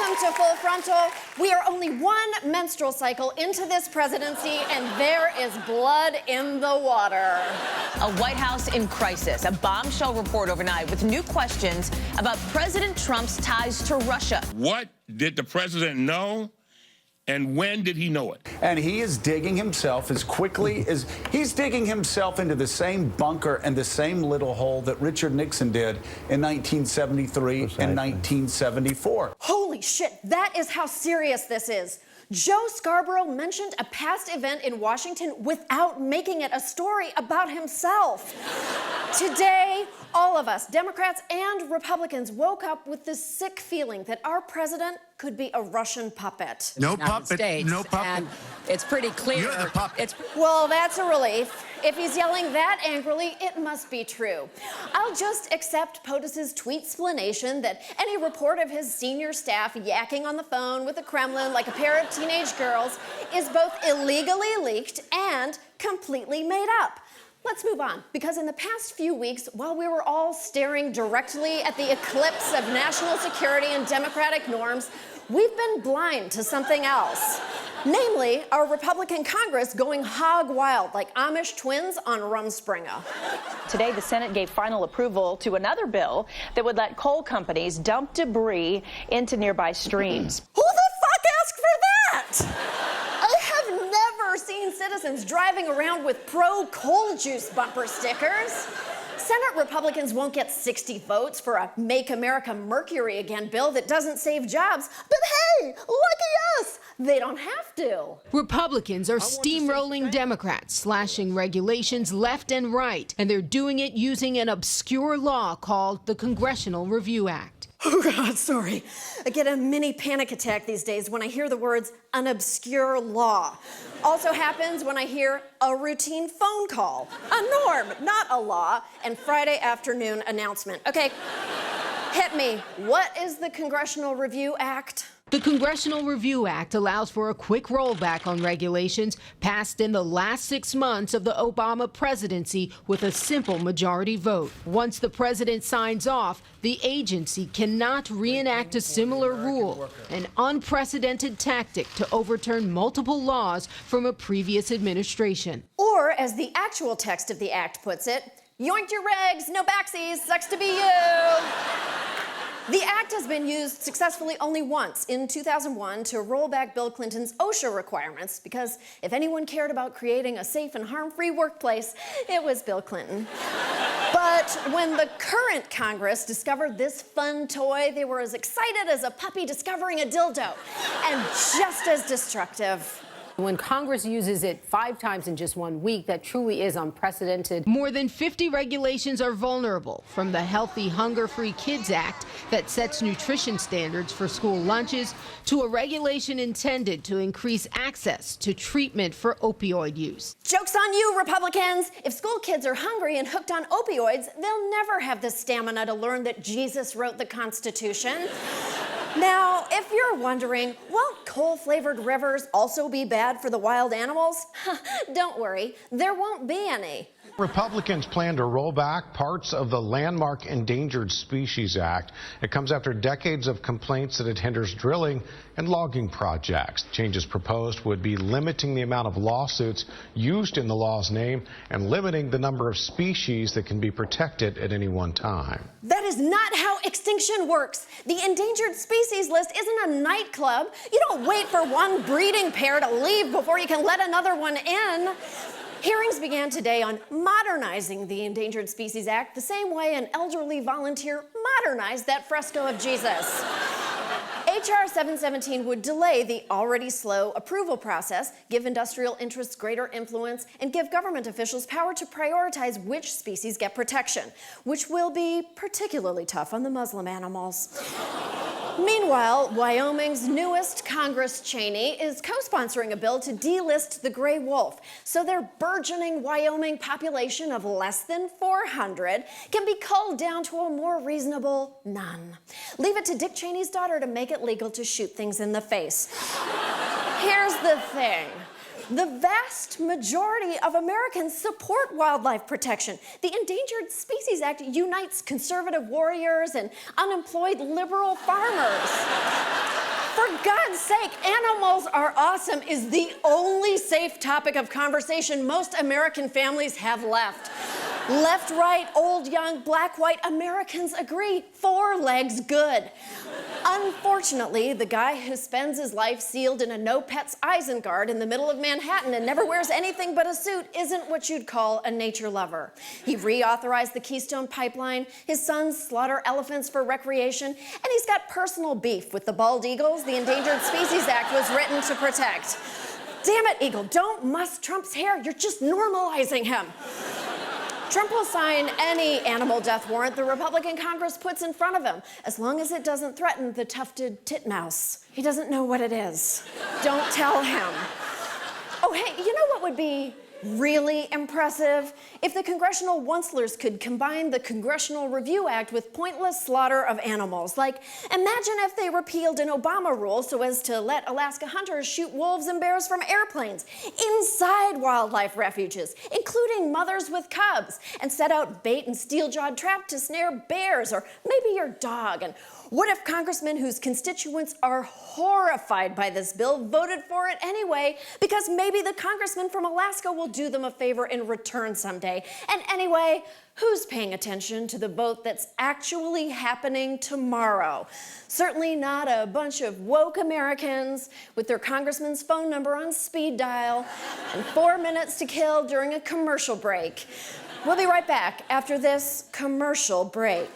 Welcome to Full Frontal. We are only one menstrual cycle into this presidency, and there is blood in the water. A White House in crisis. A bombshell report overnight with new questions about President Trump's ties to Russia. What did the president know? And when did he know it? And he is digging himself as quickly as he's digging himself into the same bunker and the same little hole that Richard Nixon did in 1973 and 1974. Holy shit, that is how serious this is. Joe Scarborough mentioned a past event in Washington without making it a story about himself. Today, all of us, Democrats and Republicans, woke up with this sick feeling that our president could be a Russian puppet. No puppet, no puppet. And it's pretty clear. You're the puppet. Well, that's a relief. If he's yelling that angrily, it must be true. I'll just accept POTUS's tweet explanation that any report of his senior staff yakking on the phone with the Kremlin like a pair of teenage girls is both illegally leaked and completely made up. Let's move on, because in the past few weeks, while we were all staring directly at the eclipse of national security and democratic norms, we've been blind to something else. Namely, our Republican Congress going hog wild like Amish twins on Rumspringa. Today, the Senate gave final approval to another bill that would let coal companies dump debris into nearby streams. Who the fuck asked for that? I have never seen citizens driving around with pro-coal juice bumper stickers. Senate Republicans won't get 60 votes for a Make America Mercury Again bill that doesn't save jobs. But hey, lucky us, they don't have to. Republicans are steamrolling Democrats, slashing regulations left and right, and they're doing it using an obscure law called the Congressional Review Act. Oh, God, sorry. I get a mini panic attack these days when I hear the words an obscure law. Also happens when I hear a routine phone call, a norm, not a law, and Friday afternoon announcement. Okay, hit me. What is the Congressional Review Act? The Congressional Review Act allows for a quick rollback on regulations passed in the last 6 months of the Obama presidency with a simple majority vote. Once the president signs off, the agency cannot reenact a similar rule, an unprecedented tactic to overturn multiple laws from a previous administration. Or, as the actual text of the act puts it, yoinked your regs, no backsies, sucks to be you. The act has been used successfully only once, in 2001, to roll back Bill Clinton's OSHA requirements, because if anyone cared about creating a safe and harm-free workplace, it was Bill Clinton. But when the current Congress discovered this fun toy, they were as excited as a puppy discovering a dildo, and just as destructive. When Congress uses it 5 times in just 1 week, that truly is unprecedented. More than 50 regulations are vulnerable, from the Healthy Hunger-Free Kids Act that sets nutrition standards for school lunches to a regulation intended to increase access to treatment for opioid use. Joke's on you, Republicans! If school kids are hungry and hooked on opioids, they'll never have the stamina to learn that Jesus wrote the Constitution. Now, if you're wondering, won't coal-flavored rivers also be bad for the wild animals? Don't worry, there won't be any. Republicans plan to roll back parts of the landmark Endangered Species Act. It comes after decades of complaints that it hinders drilling and logging projects. Changes proposed would be limiting the amount of lawsuits used in the law's name and limiting the number of species that can be protected at any one time. That is not how extinction works. The endangered species list isn't a nightclub. You don't wait for one breeding pair to leave before you can let another one in. Hearings began today on modernizing the Endangered Species Act the same way an elderly volunteer modernized that fresco of Jesus. H.R. 717 would delay the already slow approval process, give industrial interests greater influence, and give government officials power to prioritize which species get protection, which will be particularly tough on the Muslim animals. Meanwhile, Wyoming's newest Congress Cheney is co-sponsoring a bill to delist the gray wolf, so their burgeoning Wyoming population of less than 400 can be culled down to a more reasonable none. Leave it to Dick Cheney's daughter to make it legal to shoot things in the face. Here's the thing. The vast majority of Americans support wildlife protection. The Endangered Species Act unites conservative warriors and unemployed liberal farmers. For God's sake, animals are awesome is the only safe topic of conversation most American families have left. Left, right, old, young, black, white, Americans agree, 4 legs good. Unfortunately, the guy who spends his life sealed in a no-pets Isengard in the middle of Manhattan and never wears anything but a suit isn't what you'd call a nature lover. He reauthorized the Keystone Pipeline, his sons slaughter elephants for recreation, and he's got personal beef with the bald eagles the Endangered Species Act was written to protect. Damn it, Eagle, don't muss Trump's hair. You're just normalizing him. Trump will sign any animal death warrant the Republican Congress puts in front of him, as long as it doesn't threaten the tufted titmouse. He doesn't know what it is. Don't tell him. Oh, hey, you know what would be really impressive? If the congressional oncelers could combine the Congressional Review Act with pointless slaughter of animals. Like, imagine if they repealed an Obama rule so as to let Alaska hunters shoot wolves and bears from airplanes inside wildlife refuges, including mothers with cubs, and set out bait and steel-jawed trap to snare bears or maybe your dog. And what if congressmen whose constituents are horrified by this bill voted for it anyway, because maybe the congressman from Alaska will do them a favor in return someday? And anyway, who's paying attention to the vote that's actually happening tomorrow? Certainly not a bunch of woke Americans with their congressman's phone number on speed dial and 4 minutes to kill during a commercial break. We'll be right back after this commercial break.